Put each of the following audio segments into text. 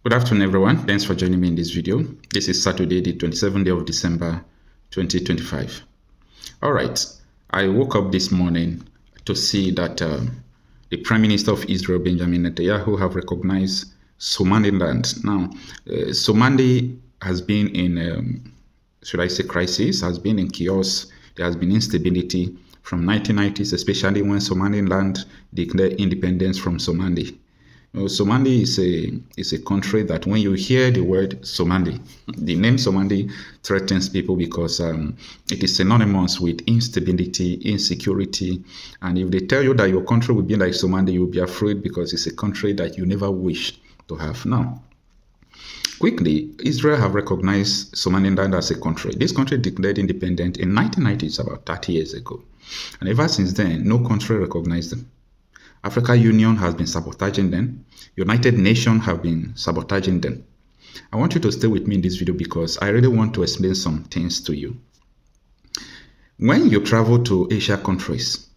Good afternoon, everyone. Thanks for joining me in this video. This is Saturday, the 27th day of December, 2025. All right. I woke up this morning to see that the Prime Minister of Israel, Benjamin Netanyahu, have recognized Somaliland. Now, Somali has been in, should I say, crisis, has been in chaos. There has been instability from 1990s, especially when Somaliland declared independence from Somali. Somali is a country that when you hear the word Somali, the name Somali threatens people because it is synonymous with instability, insecurity. And if they tell you that your country will be like Somali, you'll be afraid because it's a country that you never wish to have. Now, quickly, Israel have recognized Somaliland as a country. This country declared independent in 1990s, about 30 years ago. And ever since then, no country recognized them. African Union has been sabotaging them. United Nations have been sabotaging them. I want you to stay with me in this video because I really want to explain some things to you. When you travel to Asia countries,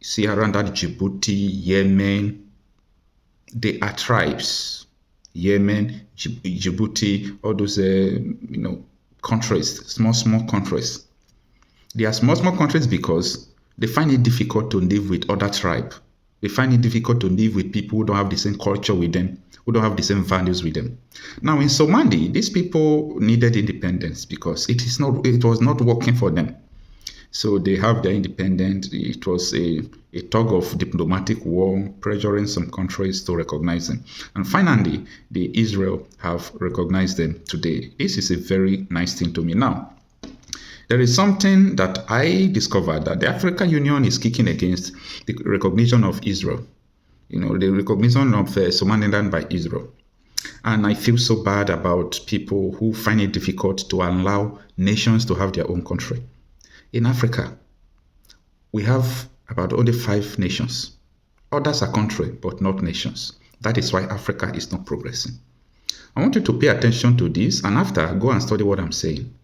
see around that Djibouti, Yemen, they are tribes. Yemen, Djibouti, all those countries, small countries. They are small countries because they find it difficult to live with other tribes. They find it difficult to live with people who don't have the same culture with them, who don't have the same values with them. Now, in Somali, these people needed independence because it was not working for them. So they have their independence. It was a tug of diplomatic war, pressuring some countries to recognize them. And finally, the Israel have recognized them today. This is a very nice thing to me. Now, there is something that I discovered that the African Union is kicking against the recognition of Israel. The recognition of Somaliland by Israel. And I feel so bad about people who find it difficult to allow nations to have their own country. In Africa, we have about only 5 nations. Others are countries, but not nations. That is why Africa is not progressing. I want you to pay attention to this, and after, go and study what I'm saying.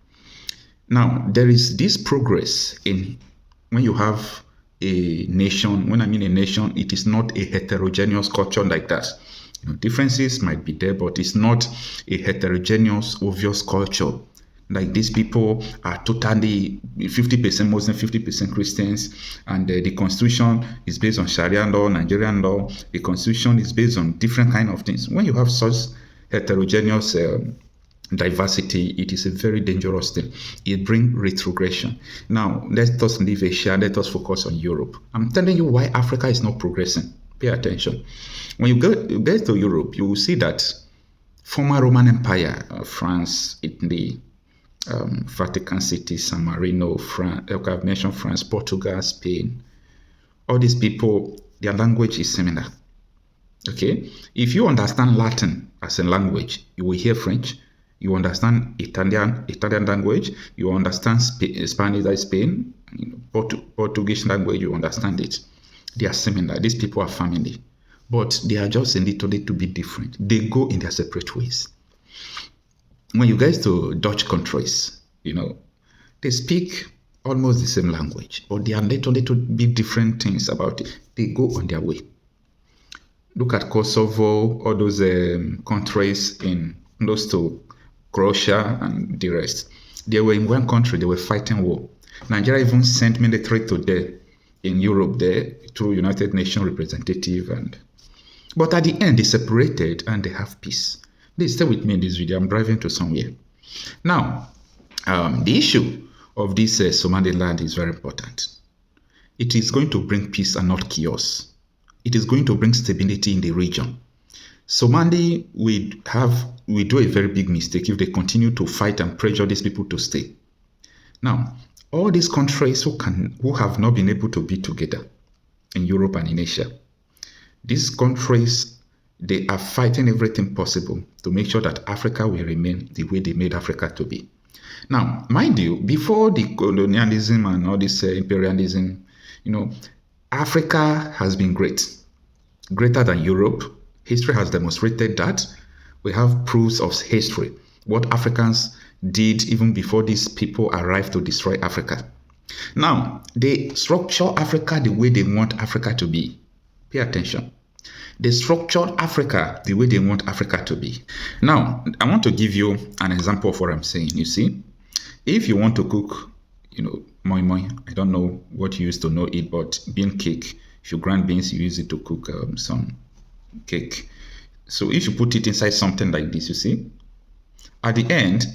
Now, there is this progress in when you have a nation. When I mean a nation, it is not a heterogeneous culture like that. Differences might be there, but it's not a heterogeneous, obvious culture. Like these people are totally 50% Muslim, 50% Christians, and the constitution is based on Sharia law, Nigerian law. The constitution is based on different kind of things. When you have such heterogeneous diversity, it is a very dangerous thing. It brings retrogression. Now, let us leave Asia. Let us focus on Europe. I'm telling you why Africa is not progressing. Pay attention. When you get to Europe, you will see that former Roman Empire, France, Italy, Vatican City, San Marino, I've mentioned France, Portugal, Spain. All these people, their language is similar. Okay? If you understand Latin as a language, you will hear French. You understand Italian language, you understand Spanish, like Spain, Portuguese language, you understand it. They are similar. These people are family, but they are just a little bit different. They go in their separate ways. When you guys to Dutch countries, they speak almost the same language, but they are little bit different things about it. They go on their way. Look at Kosovo, all those countries in close to Croatia and the rest. They were in one country, they were fighting war. Nigeria even sent military to there in Europe there through United Nations representative. But at the end, they separated and they have peace. Please stay with me in this video. I'm driving to somewhere. Now, the issue of this Somaliland is very important. It is going to bring peace and not chaos. It is going to bring stability in the region. Somali will do a very big mistake if they continue to fight and pressure these people to stay. Now, all these countries who have not been able to be together in Europe and in Asia, these countries, they are fighting everything possible to make sure that Africa will remain the way they made Africa to be. Now, mind you, before the colonialism and all this imperialism, Africa has been greater than Europe. History has demonstrated that. We have proofs of history, what Africans did even before these people arrived to destroy Africa. Now, they structure Africa the way they want Africa to be. Pay attention. They structured Africa the way they want Africa to be. Now, I want to give you an example of what I'm saying. You see, if you want to cook, moi moi, I don't know what you used to know it, but bean cake, if you grind beans, you use it to cook some cake. So if you put it inside something like this, you see, at the end,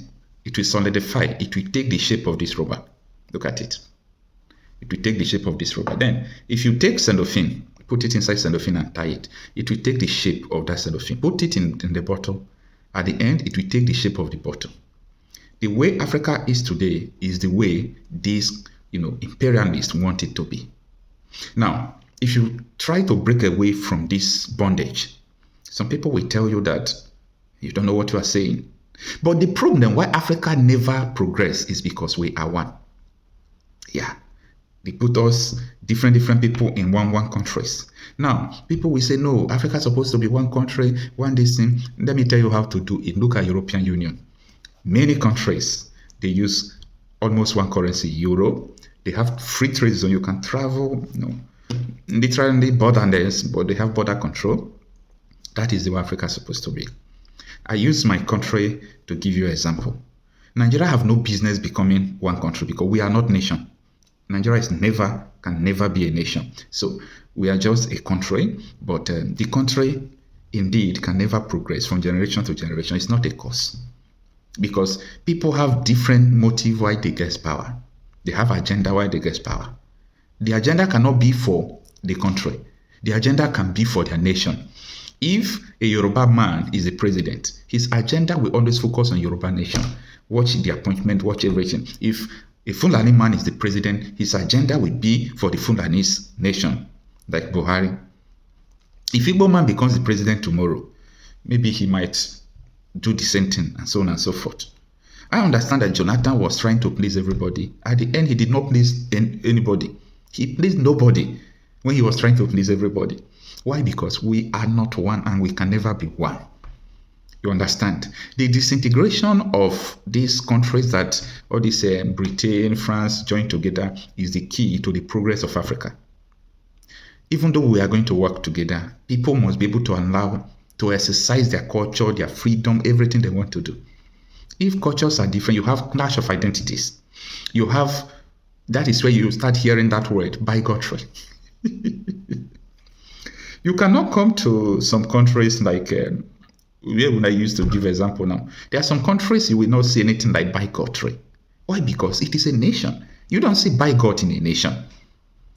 it will solidify. It will take the shape of this rubber. Look at it. It will take the shape of this rubber. Then, if you take cellophane, put it inside cellophane and tie it, it will take the shape of that cellophane. Put it in the bottle. At the end, it will take the shape of the bottle. The way Africa is today is the way these, imperialists want it to be. Now, if you try to break away from this bondage, some people will tell you that you don't know what you are saying. But the problem why Africa never progress is because we are one. Yeah. They put us different people in one countries. Now, people will say, no, Africa is supposed to be one country, one this thing. Let me tell you how to do it. Look at European Union. Many countries, they use almost one currency, euro. They have free trade zone. You can travel, literally borderless, but they have border control. That is the way Africa is supposed to be. I use my country to give you an example. Nigeria have no business becoming one country because we are not nation. Nigeria can never be a nation. So we are just a country, but the country indeed can never progress from generation to generation. It's not a cause. Because people have different motive why they get power. They have agenda why they get power. The agenda cannot be for the country. The agenda can be for their nation. If a Yoruba man is the president, his agenda will always focus on Yoruba nation. Watch the appointment, watch everything. If a Fulani man is the president, his agenda will be for the Fulanese nation, like Buhari. If Igbo man becomes the president tomorrow, maybe he might do the same thing, and so on and so forth. I understand that Jonathan was trying to please everybody. At the end, he did not please anybody. He pleased nobody when he was trying to please everybody. Why? Because we are not one and we can never be one. You understand? The disintegration of these countries that all these Britain, France joined together is the key to the progress of Africa. Even though we are going to work together, people must be able to allow to exercise their culture, their freedom, everything they want to do. If cultures are different, you have clash of identities. That is where you start hearing that word, bigotry. You cannot come to some countries like, where I used to give example now. There are some countries you will not see anything like bigotry. Why? Because it is a nation. You don't see bigot in a nation.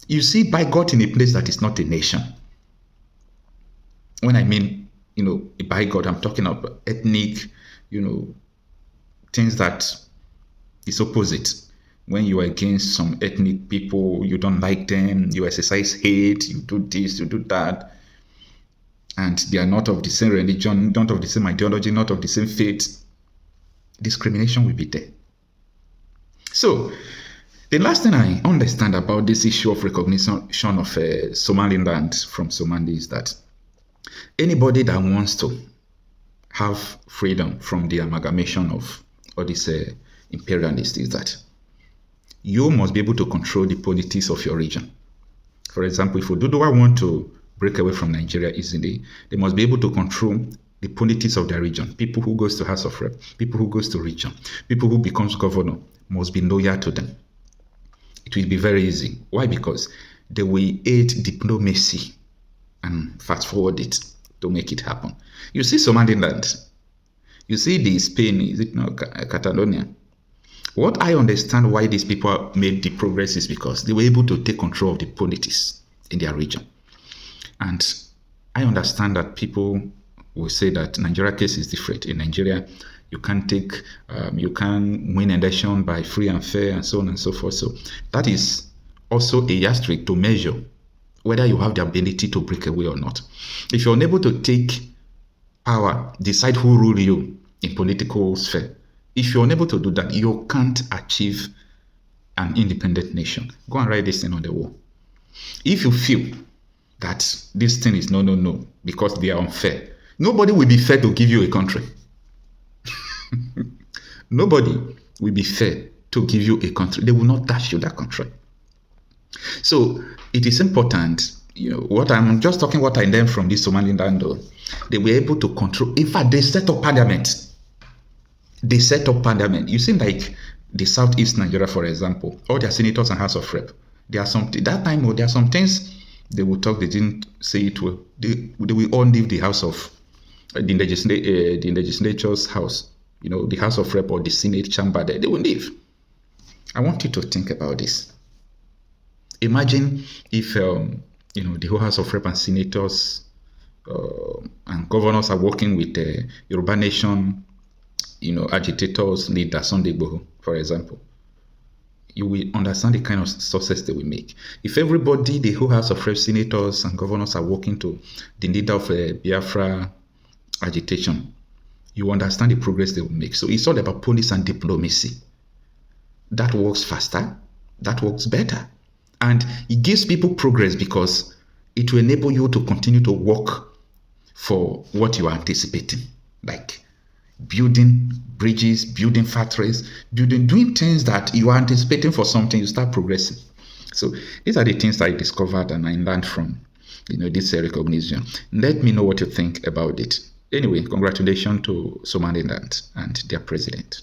You see bigot in a place that is not a nation. When I mean, a bigot, I'm talking about ethnic, things that is opposite. When you are against some ethnic people, you don't like them, you exercise hate, you do this, you do that, and they are not of the same religion, not of the same ideology, not of the same faith, discrimination will be there. So, the last thing I understand about this issue of recognition of Somaliland from Somali is that anybody that wants to have freedom from the amalgamation of all these imperialists is that you must be able to control the politics of your region. For example, if Oduduwa want to break away from Nigeria easily, they must be able to control the politics of their region. People who goes to House of Rep, people who goes to region, people who becomes governor must be loyal to them. It will be very easy. Why? Because they will aid diplomacy and fast forward it to make it happen. You see Somaliland, you see the Spain, is it not Catalonia? What I understand why these people made the progress is because they were able to take control of the politics in their region. And I understand that people will say that Nigeria case is different. In Nigeria, you can't win an election by free and fair and so on and so forth. So that is also a yardstick to measure whether you have the ability to break away or not. If you're unable to take power, decide who rule you in political sphere, if you're unable to do that, you can't achieve an independent nation. Go and write this thing on the wall. If you feel that this thing is no, because they are unfair, nobody will be fair to give you a country. Nobody will be fair to give you a country. They will not dash you that country. So it is important What I'm just talking, what I learned from this Somaliland, though, they were able to control. In fact, they set up parliament. They set up parliament. You see, like the southeast Nigeria, for example, all their senators and House of Rep. There are some that time. There are some things they will talk. They didn't say it well. They will all leave the House of the legislature's house. The House of Rep or the Senate chamber. There, they will leave. I want you to think about this. Imagine if the whole House of Rep and senators and governors are working with the Yoruba Nation, agitators, leader Sunday Igboho, for example. You will understand the kind of success they will make. If everybody, the whole House of Rep, senators and governors are working to the leader of Biafra agitation, you understand the progress they will make. So it's all about policy and diplomacy. That works faster. That works better. And it gives people progress because it will enable you to continue to work for what you are anticipating. Like building bridges, building factories, doing things that you are anticipating for something, you start progressing. So these are the things I discovered and I learned from this recognition. Let me know what you think about it. Anyway, congratulations to Somaliland and their president.